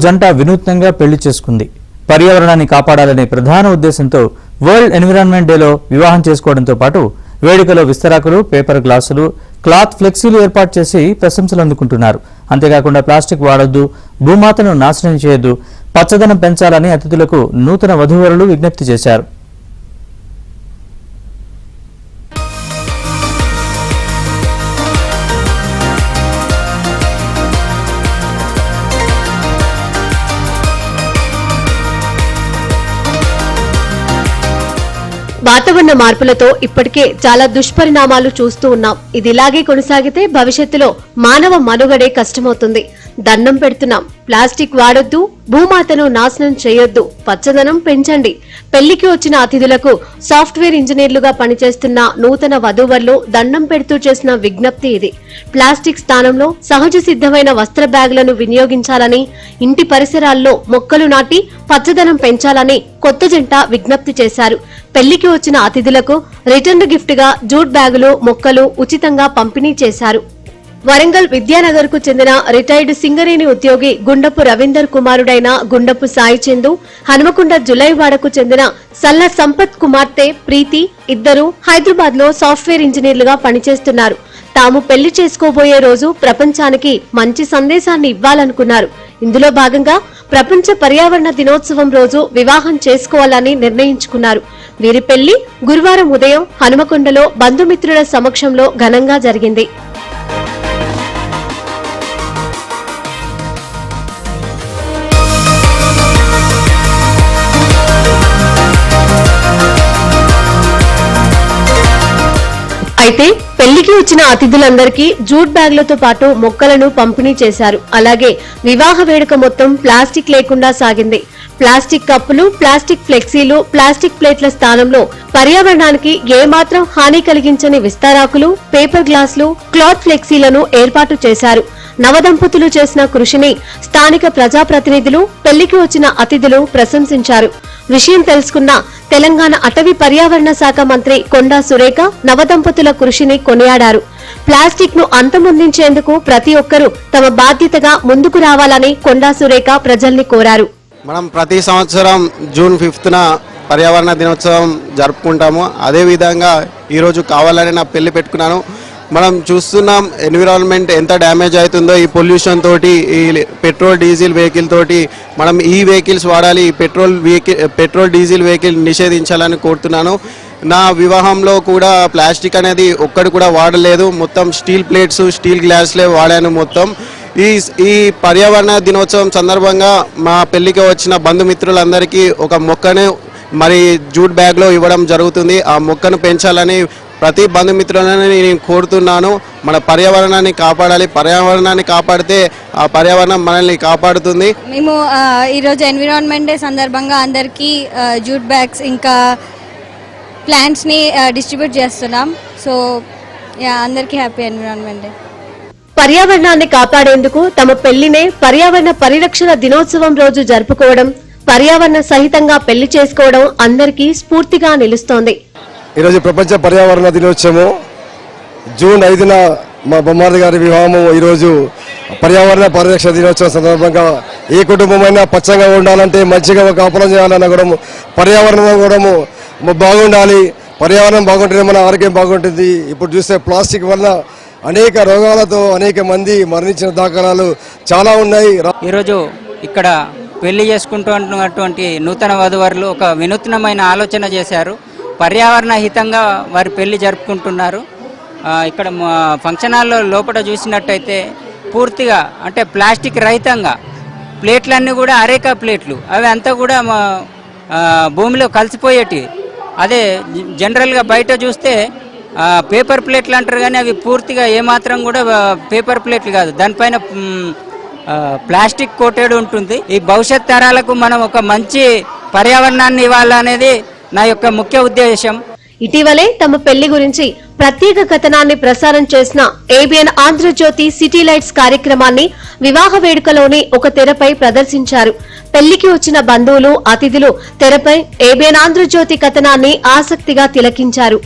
జంట వినూత్నంగా పెళ్లి చేసుకుంది. పర్యావరణాన్ని కాపాడాలనే ప్రధాన ఉద్దేశంతో వరల్డ్ ఎన్విరాన్మెంట్ డేలో వివాహం చేసుకోవడంతో పాటు వేడుకలో విస్తరాకులు, పేపర్ గ్లాసులు, క్లాత్ ఫ్లెక్సీలు ఏర్పాటు చేసి ప్రశంసలు అందుకుంటున్నారు. అంతేకాకుండా ప్లాస్టిక్ వాడొద్దు, భూమాతను నాశనం చేయొద్దు, పచ్చదనం పెంచాలని అతిథులకు నూతన వధూవరులు విజ్ఞప్తి చేశారు. వాతావరణ మార్పులతో ఇప్పటికే చాలా దుష్పరిణామాలు చూస్తూ ఉన్నాం. ఇది ఇలాగే కొనసాగితే భవిష్యత్తులో మానవ మనుగడే కష్టమవుతుంది. దండం పెడుతున్నాం, ప్లాస్టిక్ వాడొద్దు, భూమాతను నాశనం చేయొద్దు, పచ్చదనం పెంచండి. పెళ్లికి వచ్చిన అతిథులకు సాఫ్ట్వేర్ ఇంజనీర్లుగా పనిచేస్తున్న నూతన వధూవరులు దండం పెడుతూ చేసిన విజ్ఞప్తి ఇది. ప్లాస్టిక్ స్థానంలో సహజ సిద్ధమైన వస్త్ర బ్యాగులను వినియోగించాలని, ఇంటి పరిసరాల్లో మొక్కలు నాటి పచ్చదనం పెంచాలని కొత్త జంట విజ్ఞప్తి చేశారు. పెళ్లికి వచ్చిన అతిథులకు రిటర్న్ గిఫ్ట్ గా జూట్ బ్యాగులు, మొక్కలు ఉచితంగా పంపిణీ చేశారు. వరంగల్ విద్యానగర్ కు చెందిన రిటైర్డ్ సింగరేణి ఉద్యోగి గుండపు రవీందర్ కుమారుడైన గుండపు సాయి చందు, హనుమకొండ జులైవాడకు చెందిన సల్ల సంపత్ కుమార్తె ప్రీతి ఇద్దరు హైదరాబాద్ లో సాఫ్ట్వేర్ ఇంజనీర్లుగా పనిచేస్తున్నారు. తాము పెళ్లి చేసుకోబోయే రోజు ప్రపంచానికి మంచి సందేశాన్ని ఇవ్వాలనుకున్నారు. ఇందులో భాగంగా ప్రపంచ పర్యావరణ దినోత్సవం రోజు వివాహం చేసుకోవాలని నిర్ణయించుకున్నారు. వీరి పెళ్లి గురువారం ఉదయం హనుమకొండలో బంధుమిత్రుల సమక్షంలో ఘనంగా జరిగింది. అయితే పెళ్లికి వచ్చిన అతిథులందరికీ జూట్ బ్యాగులతో పాటు మొక్కలను పంపిణీ చేశారు. అలాగే వివాహ వేడుక మొత్తం ప్లాస్టిక్ లేకుండా సాగింది. ప్లాస్టిక్ కప్పులు, ప్లాస్టిక్ ఫ్లెక్సీలు, ప్లాస్టిక్ ప్లేట్ల స్థానంలో పర్యావరణానికి ఏమాత్రం హాని కలిగించని విస్తరాకులు, పేపర్ గ్లాసులు, క్లాత్ ఫ్లెక్సీలను ఏర్పాటు చేశారు. నవదంపతులు చేసిన కృషిని స్థానిక ప్రజాప్రతినిధులు, పెళ్లికి వచ్చిన అతిథులు ప్రశంసించారు. విషయం తెలుసుకున్న తెలంగాణ అటవీ పర్యావరణ శాఖ మంత్రి కొండా సురేఖ నవదంపతుల కృషిని కొనియాడారు. ప్లాస్టిక్ ను అంతమొందించేందుకు ప్రతి ఒక్కరూ తమ బాధ్యతగా ముందుకు రావాలని కొండా సురేఖ ప్రజల్ని కోరారు. మనం ప్రతి సంవత్సరం జూన్ 5న పర్యావరణ దినోత్సవం జరుపుకుంటాము. అదేవిధంగా ఈరోజు కావాలని నా పెళ్లి పెట్టుకున్నాను. మనం చూస్తున్నాం ఎన్విరాన్మెంట్ ఎంత డ్యామేజ్ అవుతుందో ఈ పొల్యూషన్ తోటి, ఈ పెట్రోల్ డీజిల్ వెహికల్ తోటి. మనం ఈ వెహికల్స్ వాడాలి, పెట్రోల్ డీజిల్ వెహికల్ నిషేధించాలని కోరుతున్నాను. నా వివాహంలో కూడా ప్లాస్టిక్ అనేది ఒక్కటి కూడా వాడలేదు. మొత్తం స్టీల్ ప్లేట్స్, స్టీల్ గ్లాస్లే వాడాను మొత్తం. ఈ పర్యావరణ దినోత్సవం సందర్భంగా మా పెళ్లికి వచ్చిన బంధుమిత్రులందరికీ ఒక మొక్కను మరి జూట్ బ్యాగ్లో ఇవ్వడం జరుగుతుంది. ఆ మొక్కను పెంచాలని ప్రతి బంధుమిత్రులని నేను కోరుతున్నాను. మన పర్యావరణాన్ని కాపాడాలి. పర్యావరణాన్ని కాపాడితే ఆ పర్యావరణం మనల్ని కాపాడుతుంది. మేము ఈరోజు ఎన్విరాన్మెంట్ డే సందర్భంగా అందరికీ జూట్ బ్యాగ్స్ ఇంకా ప్లాంట్స్ని డిస్ట్రిబ్యూట్ చేస్తున్నాం. సో అందరికీ హ్యాపీ ఎన్విరాన్మెంట్ డే. పర్యావరణాన్ని కాపాడేందుకు తమ పెళ్లినే పర్యావరణ పరిరక్షణ దినోత్సవం రోజు జరుపుకోవడం, పర్యావరణ సహితంగా పెళ్లి చేసుకోవడం అందరికీ స్ఫూర్తిగా నిలుస్తోంది. ఈరోజు ప్రపంచ పర్యావరణ దినోత్సవం జూన్ 5న మా బొమ్మారి గారి వివాహము. ఈరోజు పర్యావరణ పరిరక్షణ దినోత్సవం సందర్భంగా ఏ కుటుంబమైనా పచ్చగా ఉండాలంటే మంచిగా కాపురం చేయాలన్న కూడా పర్యావరణం కూడా బాగుండాలి. పర్యావరణం బాగుంటేనే మన ఆరోగ్యం బాగుంటుంది. ఇప్పుడు చూస్తే ప్లాస్టిక్ వల్ల అనేక రోగాలతో అనేక మంది మరణించిన దాఖలాలు చాలా ఉన్నాయి. ఈరోజు ఇక్కడ పెళ్లి చేసుకుంటున్నటువంటి నూతన వధువరులు ఒక వినూత్నమైన ఆలోచన చేశారు. పర్యావరణ హితంగా వారి పెళ్లి జరుపుకుంటున్నారు. ఇక్కడ ఫంక్షన్ హాల్లో లోపల చూసినట్టయితే పూర్తిగా అంటే ప్లాస్టిక్ రహితంగా ప్లేట్లన్నీ కూడా అరేకా ప్లేట్లు, అవి అంతా కూడా భూమిలో కలిసిపోయేటి. అదే జనరల్గా బయట చూస్తే పేపర్ ప్లేట్లు అంటారు, కానీ అవి పూర్తిగా ఏమాత్రం కూడా పేపర్ ప్లేట్లు కాదు, దానిపైన ప్లాస్టిక్ కోటెడ్ ఉంటుంది. ఈ భవిష్యత్ తరాలకు మనం ఒక మంచి పర్యావరణాన్ని ఇవ్వాలనేది నా యొక్క ముఖ్య ఉద్దేశం. ఇటీవలే తమ పెళ్లి గురించి ప్రత్యేక కథనాన్ని ప్రసారం చేసిన ఏబిఎన్ ఆంధ్రజ్యోతి సిటీ లైట్స్ కార్యక్రమాన్ని వివాహ వేడుకలోని ఒక తెరపై ప్రదర్శించారు. పెళ్లికి వచ్చిన బంధువులు, అతిథులు తెరపై ఏబిఎన్ ఆంధ్రజ్యోతి కథనాన్ని ఆసక్తిగా తిలకించారు.